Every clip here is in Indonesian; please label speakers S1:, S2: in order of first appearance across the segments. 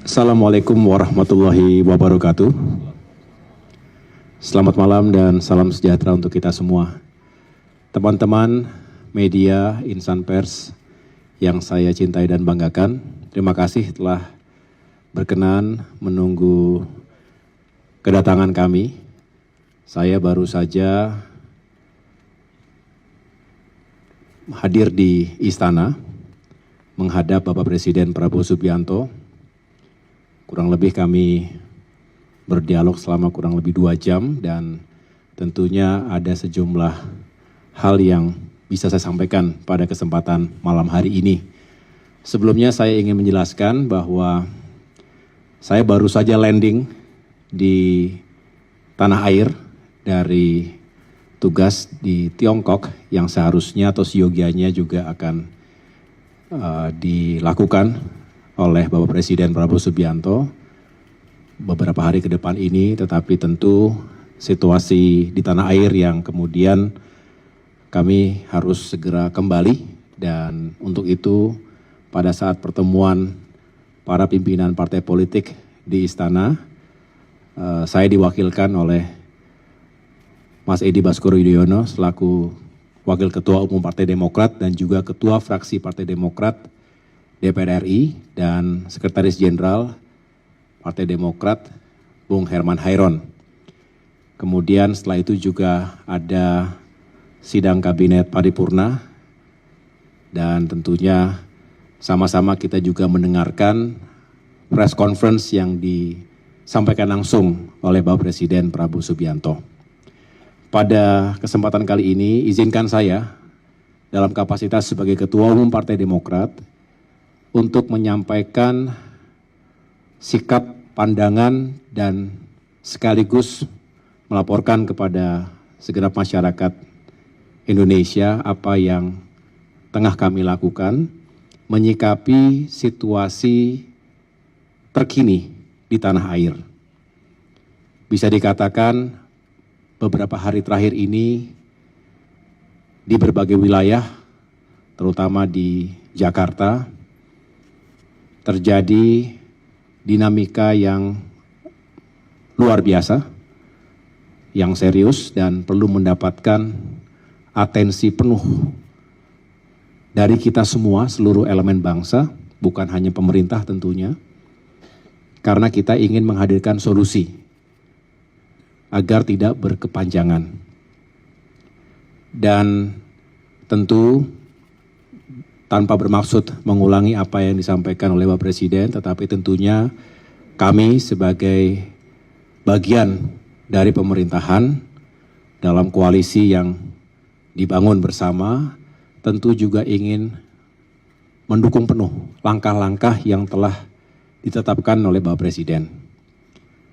S1: Assalamualaikum warahmatullahi wabarakatuh. Selamat malam dan salam sejahtera untuk kita semua. Teman-teman media, insan pers yang saya cintai dan banggakan, terima kasih telah berkenan menunggu kedatangan kami. Saya baru saja hadir di istana menghadap Bapak Presiden Prabowo Subianto. Kurang lebih kami berdialog selama kurang lebih 2 jam dan tentunya ada sejumlah hal yang bisa saya sampaikan pada kesempatan malam hari ini. Sebelumnya saya ingin menjelaskan bahwa saya baru saja landing di tanah air dari tugas di Tiongkok yang seharusnya atau seyogianya juga akan dilakukan oleh Bapak Presiden Prabowo Subianto beberapa hari ke depan ini, tetapi tentu situasi di tanah air yang kemudian kami harus segera kembali, dan untuk itu pada saat pertemuan para pimpinan partai politik di istana, saya diwakilkan oleh Mas Edi Baskoro Yudhoyono selaku Wakil Ketua Umum Partai Demokrat dan juga Ketua Fraksi Partai Demokrat DPR RI dan Sekretaris Jenderal Partai Demokrat Bung Herman Hairon. Kemudian setelah itu juga ada sidang kabinet paripurna dan tentunya sama-sama kita juga mendengarkan press conference yang disampaikan langsung oleh Bapak Presiden Prabowo Subianto. Pada kesempatan kali ini izinkan saya dalam kapasitas sebagai Ketua Umum Partai Demokrat untuk menyampaikan sikap, pandangan, dan sekaligus melaporkan kepada segenap masyarakat Indonesia apa yang tengah kami lakukan menyikapi situasi terkini di tanah air. Bisa dikatakan beberapa hari terakhir ini di berbagai wilayah, terutama di Jakarta, terjadi dinamika yang luar biasa, yang serius dan perlu mendapatkan atensi penuh dari kita semua, seluruh elemen bangsa, bukan hanya pemerintah tentunya, karena kita ingin menghadirkan solusi agar tidak berkepanjangan. Dan tentu tanpa bermaksud mengulangi apa yang disampaikan oleh Bapak Presiden, tetapi tentunya kami sebagai bagian dari pemerintahan dalam koalisi yang dibangun bersama, tentu juga ingin mendukung penuh langkah-langkah yang telah ditetapkan oleh Bapak Presiden.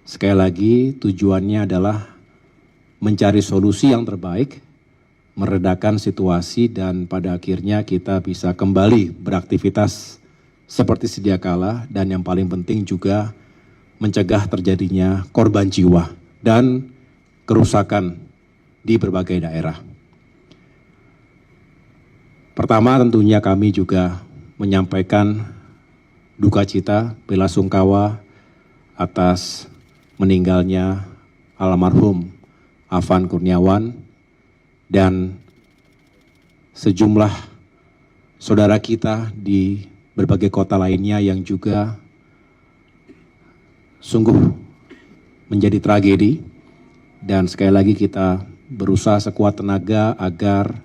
S1: Sekali lagi tujuannya adalah mencari solusi yang terbaik, meredakan situasi, dan pada akhirnya kita bisa kembali beraktivitas seperti sedia kala, dan yang paling penting juga mencegah terjadinya korban jiwa dan kerusakan di berbagai daerah. Pertama tentunya kami juga menyampaikan duka cita, bela sungkawa atas meninggalnya almarhum Afan Kurniawan dan sejumlah saudara kita di berbagai kota lainnya yang juga sungguh menjadi tragedi, dan sekali lagi kita berusaha sekuat tenaga agar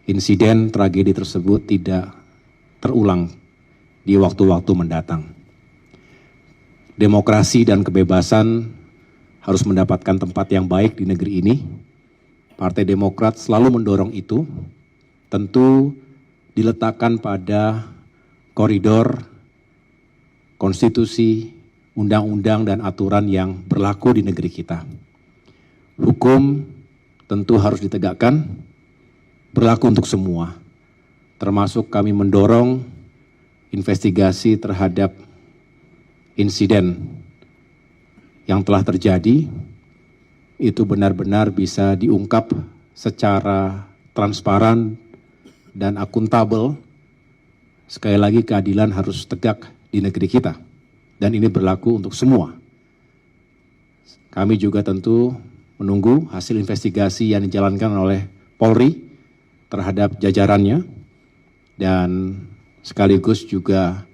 S1: insiden tragedi tersebut tidak terulang di waktu-waktu mendatang. Demokrasi dan kebebasan harus mendapatkan tempat yang baik di negeri ini. Partai Demokrat selalu mendorong itu, tentu diletakkan pada koridor konstitusi, undang-undang, dan aturan yang berlaku di negeri kita. Hukum tentu harus ditegakkan, berlaku untuk semua, termasuk kami mendorong investigasi terhadap insiden yang telah terjadi, itu benar-benar bisa diungkap secara transparan dan akuntabel. Sekali lagi keadilan harus tegak di negeri kita. Dan ini berlaku untuk semua. Kami juga tentu menunggu hasil investigasi yang dijalankan oleh Polri terhadap jajarannya, dan sekaligus juga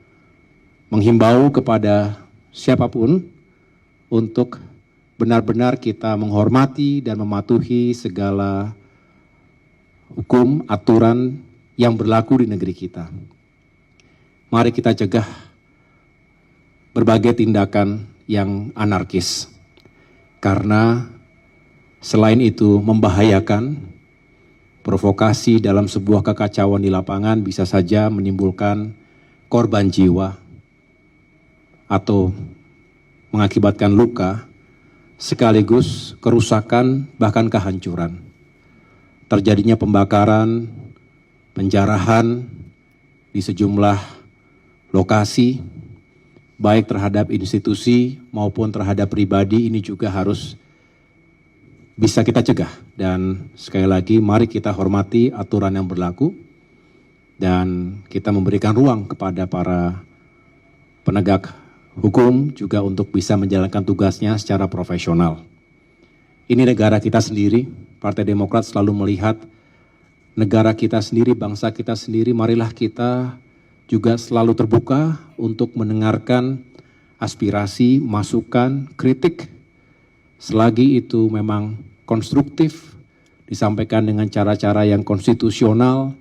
S1: menghimbau kepada siapapun untuk benar-benar kita menghormati dan mematuhi segala hukum, aturan yang berlaku di negeri kita. Mari kita cegah berbagai tindakan yang anarkis, karena selain itu membahayakan, provokasi dalam sebuah kekacauan di lapangan bisa saja menimbulkan korban jiwa atau mengakibatkan luka, sekaligus kerusakan bahkan kehancuran. Terjadinya pembakaran, penjarahan di sejumlah lokasi, baik terhadap institusi maupun terhadap pribadi, ini juga harus bisa kita cegah. Dan sekali lagi, mari kita hormati aturan yang berlaku dan kita memberikan ruang kepada para penegak hukum juga untuk bisa menjalankan tugasnya secara profesional. Ini negara kita sendiri, Partai Demokrat selalu melihat negara kita sendiri, bangsa kita sendiri, marilah kita juga selalu terbuka untuk mendengarkan aspirasi, masukan, kritik, selagi itu memang konstruktif, disampaikan dengan cara-cara yang konstitusional,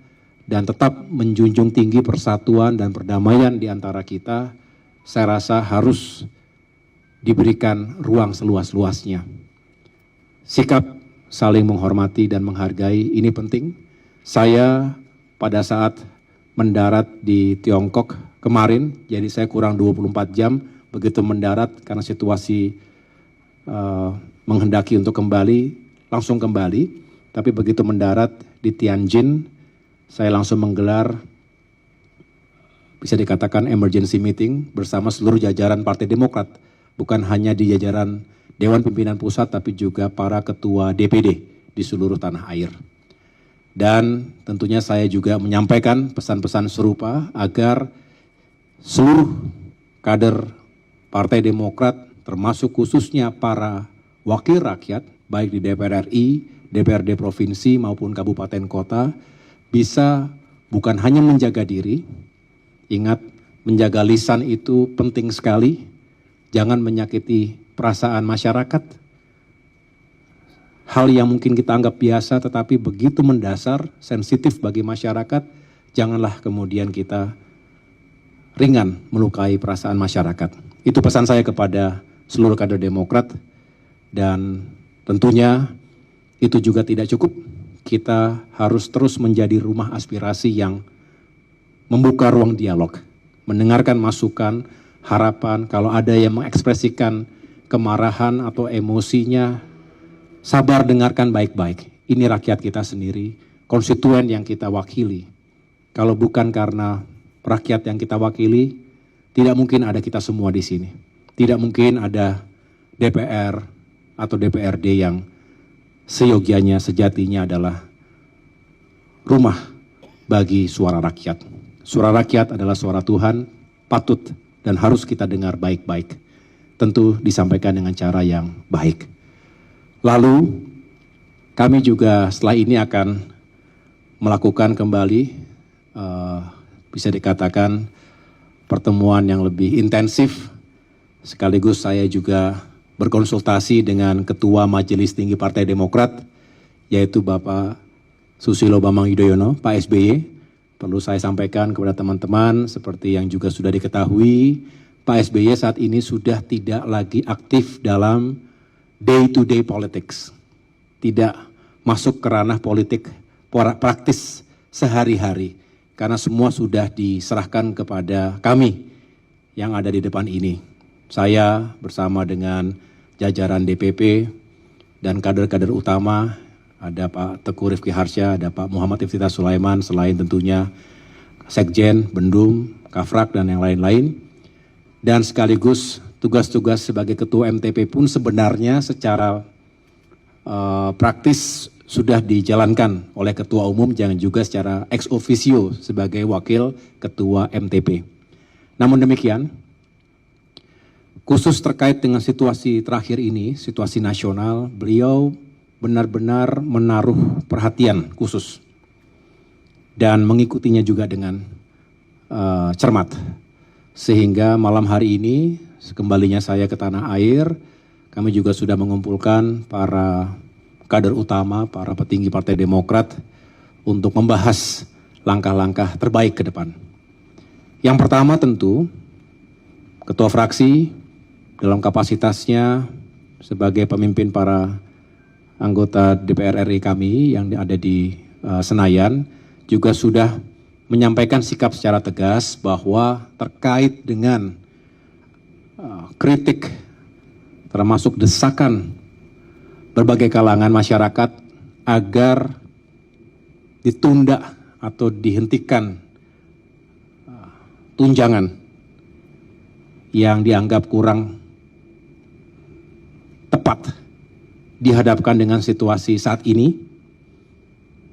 S1: dan tetap menjunjung tinggi persatuan dan perdamaian di antara kita. Saya rasa harus diberikan ruang seluas-luasnya. Sikap saling menghormati dan menghargai ini penting. Saya pada saat mendarat di Tiongkok kemarin, jadi saya kurang 24 jam begitu mendarat karena situasi menghendaki untuk kembali, langsung kembali. Tapi begitu mendarat di Tianjin, saya langsung menggelar bisa dikatakan emergency meeting bersama seluruh jajaran Partai Demokrat. Bukan hanya di jajaran Dewan Pimpinan Pusat, tapi juga para ketua DPD di seluruh tanah air. Dan tentunya saya juga menyampaikan pesan-pesan serupa agar seluruh kader Partai Demokrat, termasuk khususnya para wakil rakyat, baik di DPR RI, DPRD Provinsi maupun Kabupaten Kota, bisa bukan hanya menjaga diri. Ingat, menjaga lisan itu penting sekali. Jangan menyakiti perasaan masyarakat. Hal yang mungkin kita anggap biasa tetapi begitu mendasar, sensitif bagi masyarakat, janganlah kemudian kita ringan melukai perasaan masyarakat. Itu pesan saya kepada seluruh kader Demokrat, dan tentunya itu juga tidak cukup. Kita harus terus menjadi rumah aspirasi yang membuka ruang dialog, mendengarkan masukan, harapan. Kalau ada yang mengekspresikan kemarahan atau emosinya, sabar dengarkan baik-baik. Ini rakyat kita sendiri, konstituen yang kita wakili. Kalau bukan karena rakyat yang kita wakili, tidak mungkin ada kita semua di sini. Tidak mungkin ada DPR atau DPRD yang seyogianya, sejatinya adalah rumah bagi suara rakyat. Suara rakyat adalah suara Tuhan, patut dan harus kita dengar baik-baik. Tentu disampaikan dengan cara yang baik. Lalu kami juga setelah ini akan melakukan kembali, bisa dikatakan pertemuan yang lebih intensif. Sekaligus saya juga berkonsultasi dengan Ketua Majelis Tinggi Partai Demokrat, yaitu Bapak Susilo Bambang Yudhoyono, Pak SBY. Perlu saya sampaikan kepada teman-teman, seperti yang juga sudah diketahui, Pak SBY saat ini sudah tidak lagi aktif dalam day-to-day politics. Tidak masuk ke ranah politik praktis sehari-hari. Karena semua sudah diserahkan kepada kami yang ada di depan ini. Saya bersama dengan jajaran DPP dan kader-kader utama, ada Pak Teguh Rifki Harsha, ada Pak Muhammad Iftithah Sulaiman, selain tentunya Sekjen, Bendum, Kafrak, dan yang lain-lain. Dan sekaligus tugas-tugas sebagai Ketua MTP pun sebenarnya secara praktis sudah dijalankan oleh Ketua Umum, jangan juga secara ex officio sebagai Wakil Ketua MTP. Namun demikian, khusus terkait dengan situasi terakhir ini, situasi nasional, beliau benar-benar menaruh perhatian khusus dan mengikutinya juga dengan cermat. Sehingga malam hari ini, sekembalinya saya ke tanah air, kami juga sudah mengumpulkan para kader utama, para petinggi Partai Demokrat untuk membahas langkah-langkah terbaik ke depan. Yang pertama tentu, Ketua Fraksi dalam kapasitasnya sebagai pemimpin para anggota DPR RI kami yang ada di Senayan juga sudah menyampaikan sikap secara tegas bahwa terkait dengan kritik termasuk desakan berbagai kalangan masyarakat agar ditunda atau dihentikan tunjangan yang dianggap kurang tepat dihadapkan dengan situasi saat ini,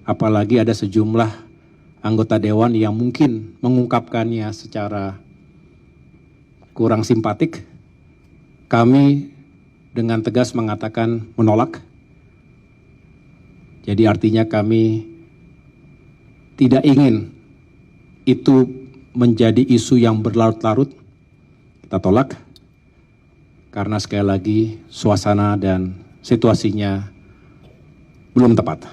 S1: apalagi ada sejumlah anggota dewan yang mungkin mengungkapkannya secara kurang simpatik, kami dengan tegas mengatakan menolak. Jadi artinya kami tidak ingin itu menjadi isu yang berlarut-larut. Kita tolak karena sekali lagi suasana dan situasinya belum tepat.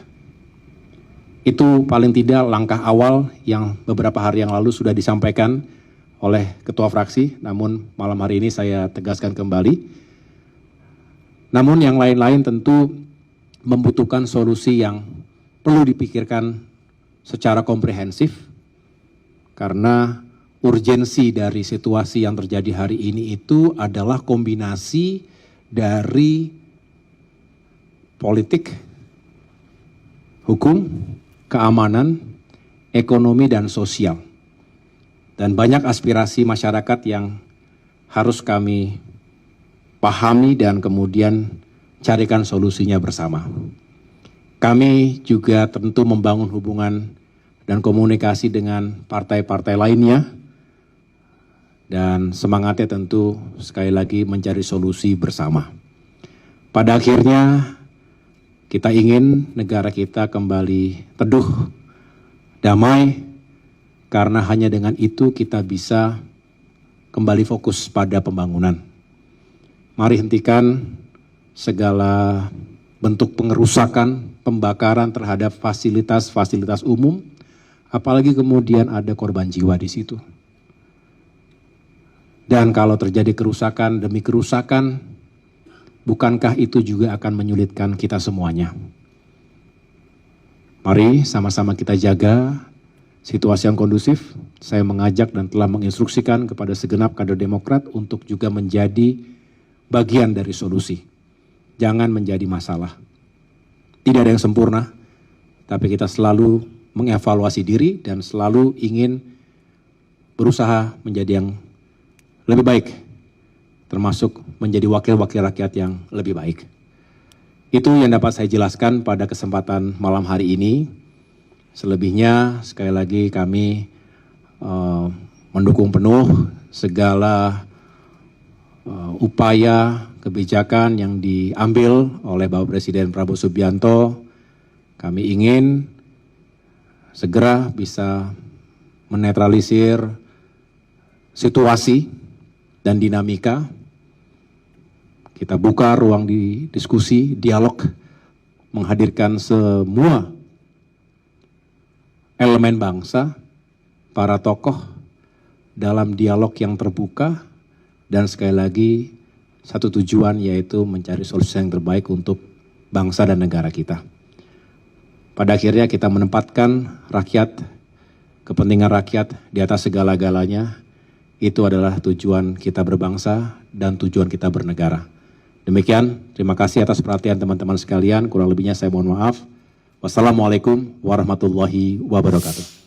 S1: Itu paling tidak langkah awal yang beberapa hari yang lalu sudah disampaikan oleh Ketua Fraksi, namun malam hari ini saya tegaskan kembali. Namun yang lain-lain tentu membutuhkan solusi yang perlu dipikirkan secara komprehensif, karena urgensi dari situasi yang terjadi hari ini itu adalah kombinasi dari politik, hukum, keamanan, ekonomi, dan sosial. Dan banyak aspirasi masyarakat yang harus kami pahami dan kemudian carikan solusinya bersama. Kami juga tentu membangun hubungan dan komunikasi dengan partai-partai lainnya, dan semangatnya tentu sekali lagi mencari solusi bersama. Pada akhirnya kita ingin negara kita kembali teduh, damai, karena hanya dengan itu kita bisa kembali fokus pada pembangunan. Mari hentikan segala bentuk pengerusakan, pembakaran terhadap fasilitas-fasilitas umum, apalagi kemudian ada korban jiwa di situ. Dan kalau terjadi kerusakan demi kerusakan, bukankah itu juga akan menyulitkan kita semuanya? Mari sama-sama kita jaga situasi yang kondusif. Saya mengajak dan telah menginstruksikan kepada segenap kader Demokrat untuk juga menjadi bagian dari solusi. Jangan menjadi masalah. Tidak ada yang sempurna, tapi kita selalu mengevaluasi diri dan selalu ingin berusaha menjadi yang lebih baik, termasuk menjadi wakil-wakil rakyat yang lebih baik. Itu yang dapat saya jelaskan pada kesempatan malam hari ini. Selebihnya sekali lagi kami mendukung penuh segala upaya kebijakan yang diambil oleh Bapak Presiden Prabowo Subianto. Kami ingin segera bisa menetralisir situasi dan dinamika. Kita buka ruang di diskusi, dialog, menghadirkan semua elemen bangsa, para tokoh dalam dialog yang terbuka, dan sekali lagi satu tujuan, yaitu mencari solusi yang terbaik untuk bangsa dan negara kita. Pada akhirnya kita menempatkan rakyat, kepentingan rakyat di atas segala-galanya. Itu adalah tujuan kita berbangsa dan tujuan kita bernegara. Demikian, terima kasih atas perhatian teman-teman sekalian. Kurang lebihnya saya mohon maaf. Wassalamualaikum warahmatullahi wabarakatuh.